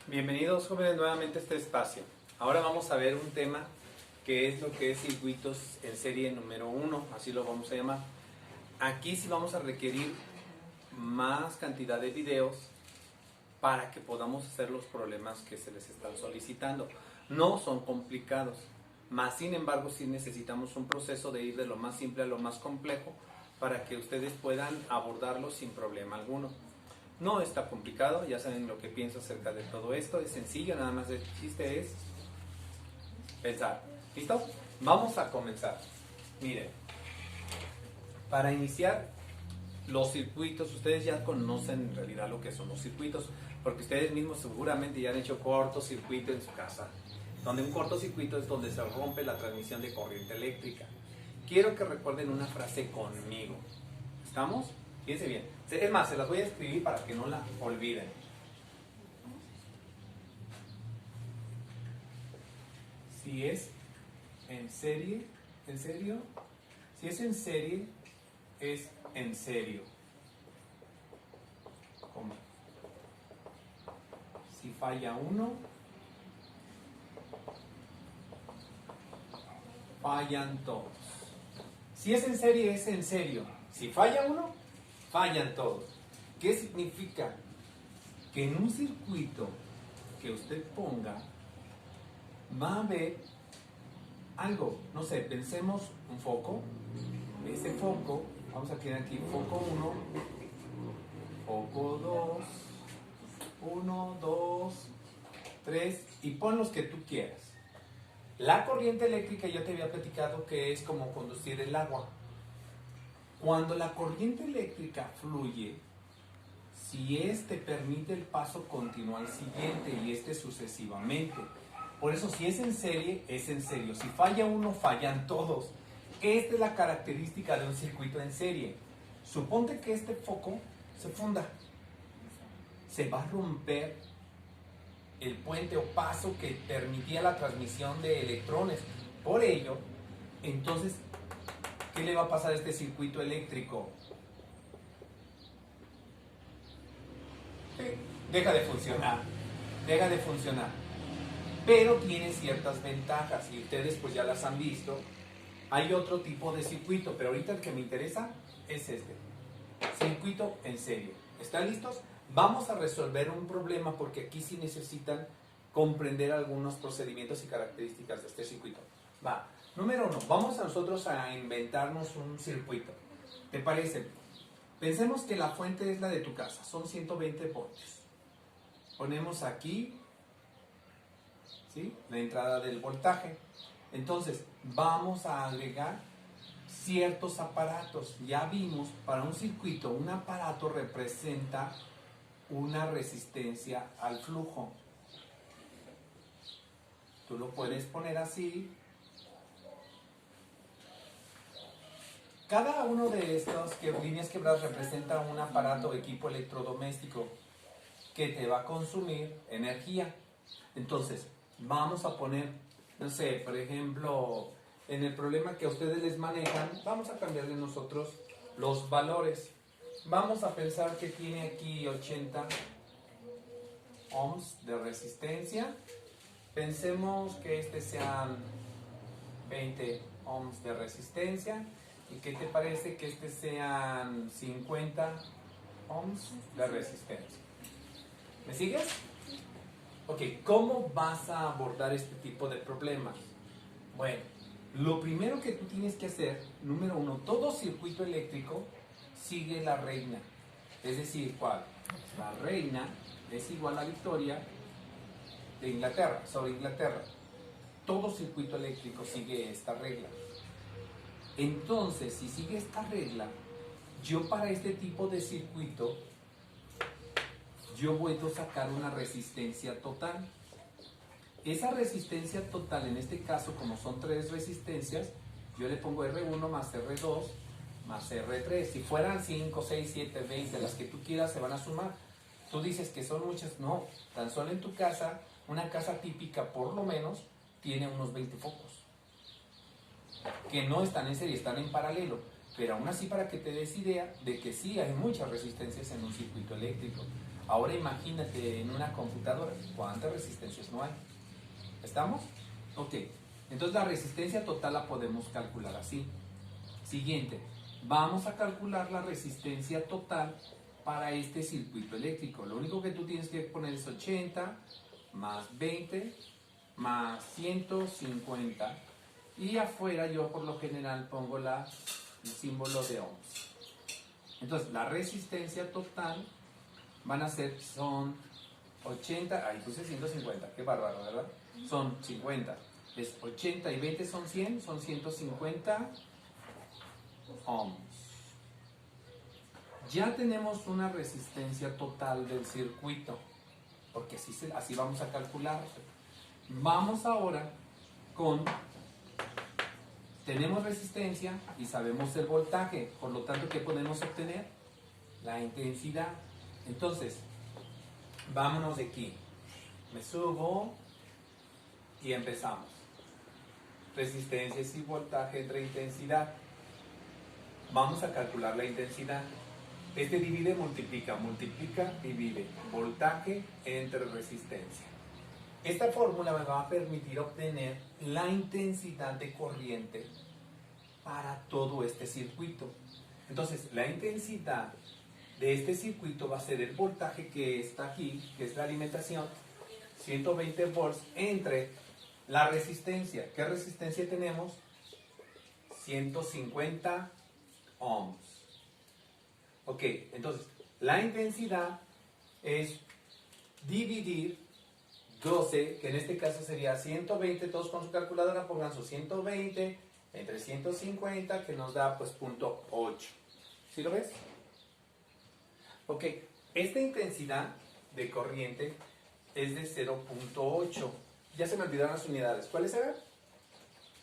Bienvenidos jóvenes nuevamente a este espacio. Ahora vamos a ver un tema que es lo que es circuitos en serie número 1, así lo vamos a llamar. Aquí sí vamos a requerir más cantidad de videos para que podamos hacer los problemas que se les están solicitando. No son complicados, más sin embargo sí necesitamos un proceso de ir de lo más simple a lo más complejo para que ustedes puedan abordarlo sin problema alguno. No está complicado, ya saben lo que pienso acerca de todo esto, es sencillo, nada más el chiste es pensar. ¿Listo? Vamos a comenzar. Miren, para iniciar los circuitos, ustedes ya conocen en realidad lo que son los circuitos, porque ustedes mismos seguramente ya han hecho cortocircuito en su casa, donde un cortocircuito es donde se rompe la transmisión de corriente eléctrica. Quiero que recuerden una frase conmigo. ¿Estamos? Fíjense bien. Es más, se las voy a escribir para que no la olviden. Si es en serie, ¿en serio? Si es en serie, es en serio. ¿Cómo? Si falla uno, fallan todos. Si es en serie, es en serio. Si falla uno, fallan todos. ¿Qué significa? Que en un circuito que usted ponga va a haber algo, no sé, pensemos un foco. Ese foco, vamos a tener aquí foco 1, foco 2, 1, 2, 3 y pon los que tú quieras. La corriente eléctrica yo te había platicado que es como conducir el agua. Cuando la corriente eléctrica fluye, si este permite el paso continuo al siguiente y este sucesivamente. Por eso si es en serie, es en serio. Si falla uno, fallan todos. Esta es la característica de un circuito en serie. Suponte que este foco se funda. Se va a romper el puente o paso que permitía la transmisión de electrones. Por ello, entonces, ¿qué le va a pasar a este circuito eléctrico? Deja de funcionar, deja de funcionar. Pero tiene ciertas ventajas y ustedes pues ya las han visto. Hay otro tipo de circuito, pero ahorita el que me interesa es este. Circuito en serie. ¿Están listos? Vamos a resolver un problema porque aquí sí necesitan comprender algunos procedimientos y características de este circuito. Va. Número 1. Vamos a nosotros a inventarnos un circuito. ¿Te parece? Pensemos que la fuente es la de tu casa. Son 120 voltios. Ponemos aquí, ¿sí?, la entrada del voltaje. Entonces, vamos a agregar ciertos aparatos. Ya vimos, para un circuito, un aparato representa una resistencia al flujo. Tú lo puedes poner así. Cada uno de estas líneas quebradas representa un aparato o equipo electrodoméstico que te va a consumir energía. Entonces, vamos a poner, no sé, por ejemplo, en el problema que a ustedes les manejan, vamos a cambiarle nosotros los valores. Vamos a pensar que tiene aquí 80 ohms de resistencia. Pensemos que sean 20 ohms de resistencia. ¿Y qué te parece que sean 50 ohms de resistencia? ¿Me sigues? Ok, ¿cómo vas a abordar este tipo de problemas? Bueno, lo primero que tú tienes que hacer, número 1, todo circuito eléctrico sigue la regla. Es decir, ¿cuál? La reina es igual a Victoria de Inglaterra, sobre Inglaterra. Todo circuito eléctrico sigue esta regla. Entonces, si sigue esta regla, yo para este tipo de circuito, yo puedo sacar una resistencia total. Esa resistencia total, en este caso, como son 3 resistencias, yo le pongo R1 más R2 más R3. Si fueran 5, 6, 7, 20, las que tú quieras, se van a sumar. Tú dices que son muchas. No, tan solo en tu casa, una casa típica por lo menos, tiene unos 20 focos. Que no están en serie, están en paralelo. Pero aún así, para que te des idea de que sí hay muchas resistencias en un circuito eléctrico. Ahora imagínate en una computadora, ¿cuántas resistencias no hay? ¿Estamos? Ok, entonces la resistencia total la podemos calcular así. Siguiente, vamos a calcular la resistencia total para este circuito eléctrico. Lo único que tú tienes que poner es 80 más 20 más 150 y afuera yo por lo general pongo el símbolo de ohms. Entonces la resistencia total son 80, ahí puse 150, qué bárbaro, ¿verdad? Son 50, es 80 y 20 son 100, son 150 ohms. Ya tenemos una resistencia total del circuito, porque así vamos a calcular. Vamos ahora tenemos resistencia y sabemos el voltaje, por lo tanto, ¿qué podemos obtener? La intensidad. Entonces, vámonos de aquí. Me subo y empezamos. Resistencia y voltaje entre intensidad. Vamos a calcular la intensidad. Divide, multiplica, divide. Voltaje entre resistencia. Esta fórmula me va a permitir obtener la intensidad de corriente para todo este circuito. Entonces, la intensidad de este circuito va a ser el voltaje que está aquí, que es la alimentación, 120 volts, entre la resistencia. ¿Qué resistencia tenemos? 150 ohms. Ok, entonces la intensidad es dividir 12, que en este caso sería 120, todos con su calculadora pongan su 120 entre 150, que nos da pues 0.8. ¿Sí lo ves? Ok, esta intensidad de corriente es de 0.8. Ya se me olvidaron las unidades. ¿Cuáles eran?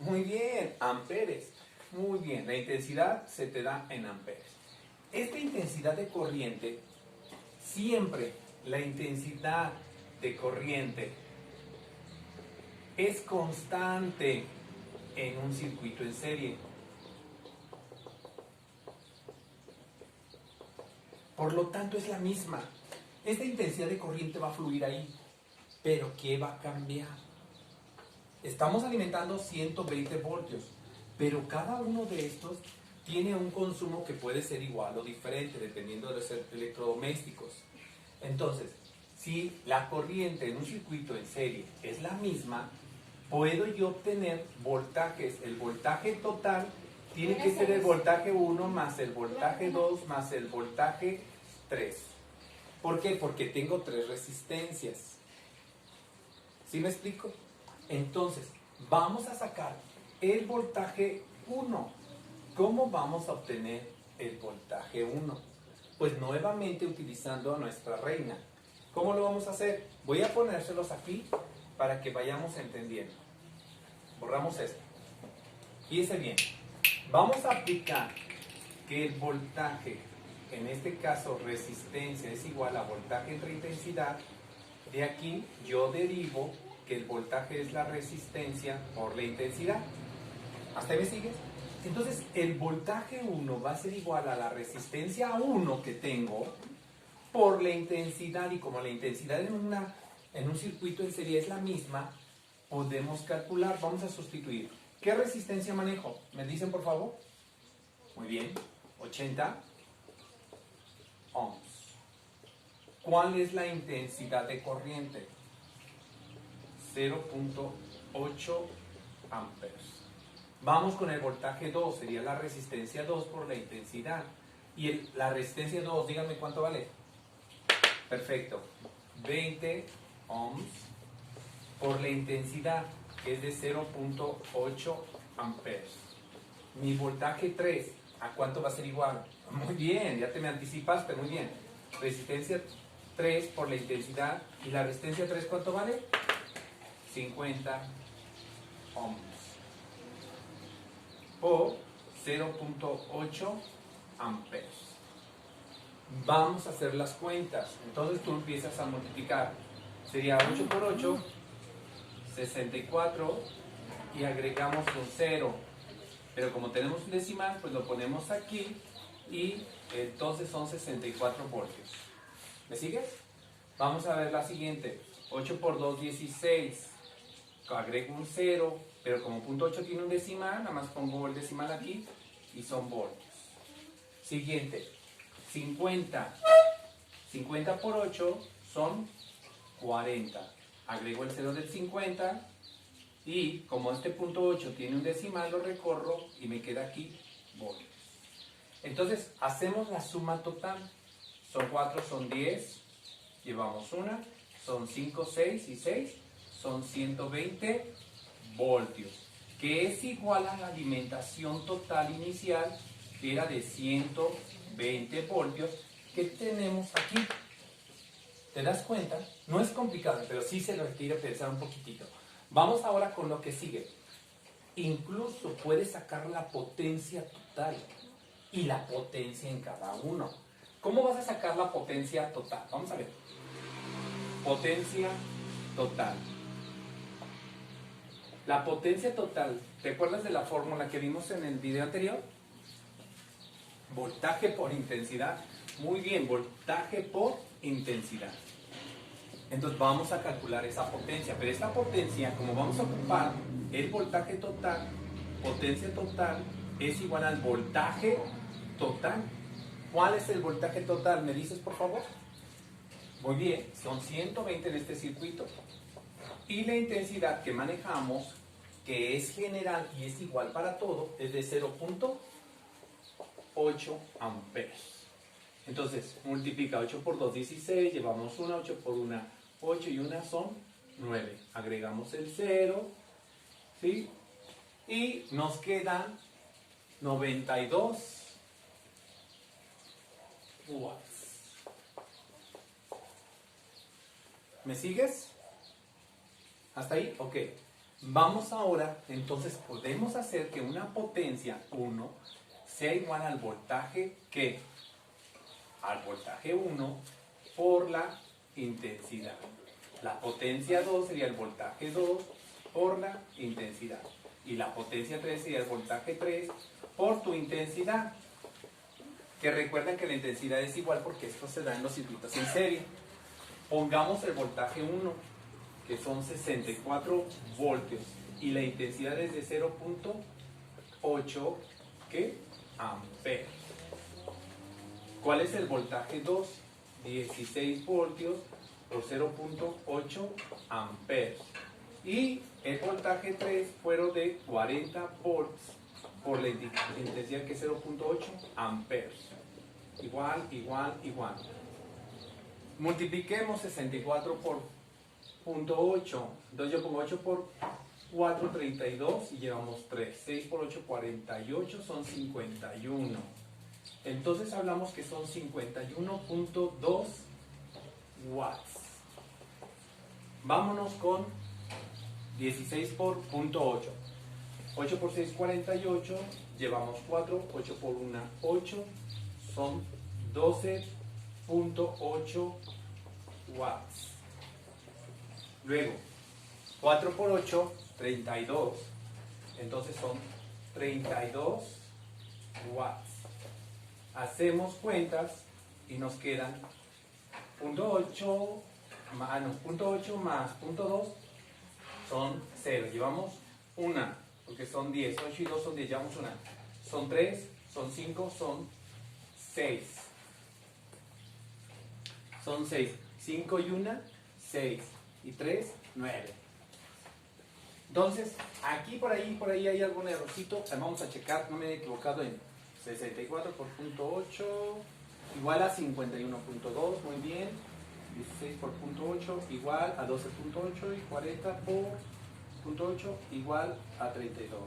Muy bien, amperes. Muy bien, la intensidad se te da en amperes. Esta intensidad de corriente, siempre la intensidad de corriente es constante en un circuito en serie. Por lo tanto, es la misma. Esta intensidad de corriente va a fluir ahí. Pero ¿qué va a cambiar? Estamos alimentando 120 voltios, pero cada uno de estos tiene un consumo que puede ser igual o diferente dependiendo de los electrodomésticos. Entonces, si la corriente en un circuito en serie es la misma, puedo yo obtener voltajes. El voltaje total tiene que ser el voltaje 1 más el voltaje 2 más el voltaje 3. ¿Por qué? Porque tengo 3 resistencias. ¿Sí me explico? Entonces, vamos a sacar el voltaje 1. ¿Cómo vamos a obtener el voltaje 1? Pues nuevamente utilizando a nuestra reina. ¿Cómo lo vamos a hacer? Voy a ponérselos aquí para que vayamos entendiendo. Borramos esto. Fíjense bien. Vamos a aplicar que el voltaje, en este caso resistencia, es igual a voltaje entre intensidad. De aquí yo derivo que el voltaje es la resistencia por la intensidad. ¿Hasta ahí me sigues? Entonces el voltaje 1 va a ser igual a la resistencia 1 que tengo por la intensidad, y como la intensidad en un circuito en serie es la misma, podemos calcular. Vamos a sustituir. ¿Qué resistencia manejo? ¿Me dicen por favor? Muy bien, 80 ohms. ¿Cuál es la intensidad de corriente? 0.8 amperes. Vamos con el voltaje 2, sería la resistencia 2 por la intensidad. Y la resistencia 2, díganme cuánto vale. Perfecto, 20 ohms por la intensidad, que es de 0.8 amperes. Mi voltaje 3, ¿a cuánto va a ser igual? Muy bien, ya te me anticipaste, muy bien. Resistencia 3 por la intensidad, y la resistencia 3, ¿cuánto vale? 50 ohms por 0.8 amperes. Vamos a hacer las cuentas. Entonces tú empiezas a multiplicar. Sería 8 por 8, 64, y agregamos un 0. Pero como tenemos un decimal, pues lo ponemos aquí, y entonces son 64 voltios. ¿Me sigues? Vamos a ver la siguiente. 8 por 2, 16. Agrego un 0, pero como punto 8 tiene un decimal, nada más pongo el decimal aquí y son voltios. Siguiente. 50. 50 por 8 son 40. Agrego el 0 del 50 y como este punto 8 tiene un decimal, lo recorro y me queda aquí voltios. Entonces, hacemos la suma total. Son 4, son 10. Llevamos una. Son 5, 6 y 6. Son 120 voltios. Que es igual a la alimentación total inicial, que era de 120 voltios, que tenemos aquí. ¿Te das cuenta? No es complicado, pero sí se requiere pensar un poquitito. Vamos ahora con lo que sigue. Incluso puedes sacar la potencia total y la potencia en cada uno. ¿Cómo vas a sacar la potencia total? Vamos a ver. Potencia total. La potencia total, ¿te acuerdas de la fórmula que vimos en el video anterior? Voltaje por intensidad. Muy bien, voltaje por intensidad. Entonces vamos a calcular esa potencia, pero esta potencia, como vamos a ocupar el voltaje total, potencia total es igual al voltaje total. ¿Cuál es el voltaje total? ¿Me dices, por favor? Muy bien, son 120 en este circuito. Y la intensidad que manejamos, que es general y es igual para todo, es de 0.8 amperes. Entonces, multiplica 8 por 2, 16, llevamos una, 8 por 1, 8 y una son 9. Agregamos el 0, ¿sí? Y nos quedan 92 watts. ¿Me sigues? ¿Hasta ahí? Ok. Vamos ahora, entonces podemos hacer que una potencia 1 sea igual al voltaje ¿qué? Al voltaje 1 por la intensidad. La potencia 2 sería el voltaje 2 por la intensidad. Y la potencia 3 sería el voltaje 3 por tu intensidad. Que recuerden que la intensidad es igual porque esto se da en los circuitos en serie. Pongamos el voltaje 1, que son 64 voltios. Y la intensidad es de 0.8 amperes. ¿Cuál es el voltaje 2? 16 voltios por 0.8 amperes. Y el voltaje 3 fueron de 40 volts por la intensidad que es 0.8 amperes. Igual, igual, igual. Multipliquemos 64 por 0.8. Entonces yo pongo 8 por 4, 32 y llevamos 3. 6 por 8, 48, son 51. Entonces hablamos que son 51.2 watts. Vámonos con 16 por 0.8. 8 por 6, 48. Llevamos 4. 8 por 1, 8. Son 12.8 watts. Luego, 4 por 8, 32. Entonces son 32 watts. Hacemos cuentas y nos quedan 0.8 más 0.2 son 0. Llevamos una, porque son 10. 8 y 2 son 10, llevamos una. Son 3, son 5, son 6. Son 6. 5 y 1, 6. Y 3, 9. Entonces, aquí por ahí hay algún errorcito. Vamos a checar, no me he equivocado en 64 por 0.8 igual a 51.2, muy bien. 16 por 0.8 igual a 12.8 y 40 por 0.8 igual a 32.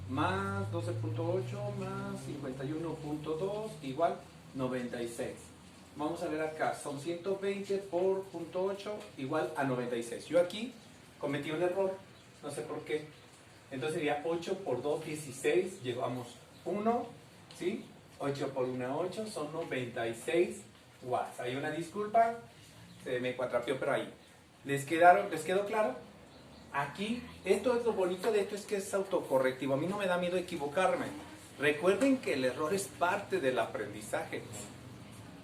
Más 12.8 más 51.2 igual 96. Vamos a ver acá, son 120 por 0.8 igual a 96. Yo aquí cometí un error, no sé por qué. Entonces sería 8 por 2, 16, llevamos 1, ¿sí? 8 por 1, 8, son 96 watts. Hay una disculpa, se me cuatrapeó, pero ahí. ¿Les quedó claro? Aquí, esto es lo bonito de esto, es que es autocorrectivo. A mí no me da miedo equivocarme. Recuerden que el error es parte del aprendizaje.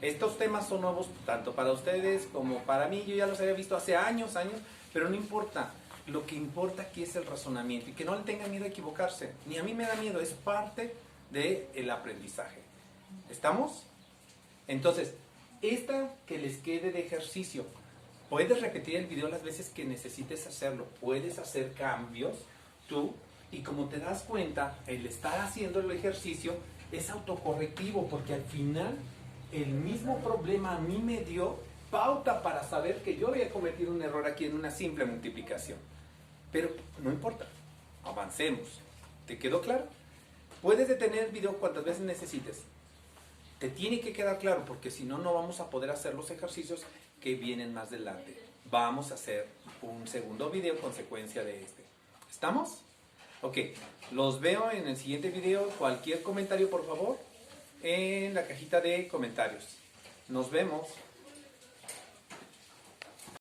Estos temas son nuevos tanto para ustedes como para mí. Yo ya los había visto hace años, pero no importa. Lo que importa aquí es el razonamiento y que no le tengan miedo a equivocarse. Ni a mí me da miedo, es parte del aprendizaje. ¿Estamos? Entonces, esta que les quede de ejercicio, puedes repetir el video las veces que necesites hacerlo. Puedes hacer cambios tú y como te das cuenta, el estar haciendo el ejercicio es autocorrectivo porque al final el mismo problema a mí me dio pauta para saber que yo había cometido un error aquí en una simple multiplicación. Pero no importa, avancemos. ¿Te quedó claro? Puedes detener el video cuantas veces necesites. Te tiene que quedar claro porque si no, no vamos a poder hacer los ejercicios que vienen más adelante. Vamos a hacer un segundo video consecuencia de este. ¿Estamos? Ok, los veo en el siguiente video. Cualquier comentario, por favor, en la cajita de comentarios. Nos vemos.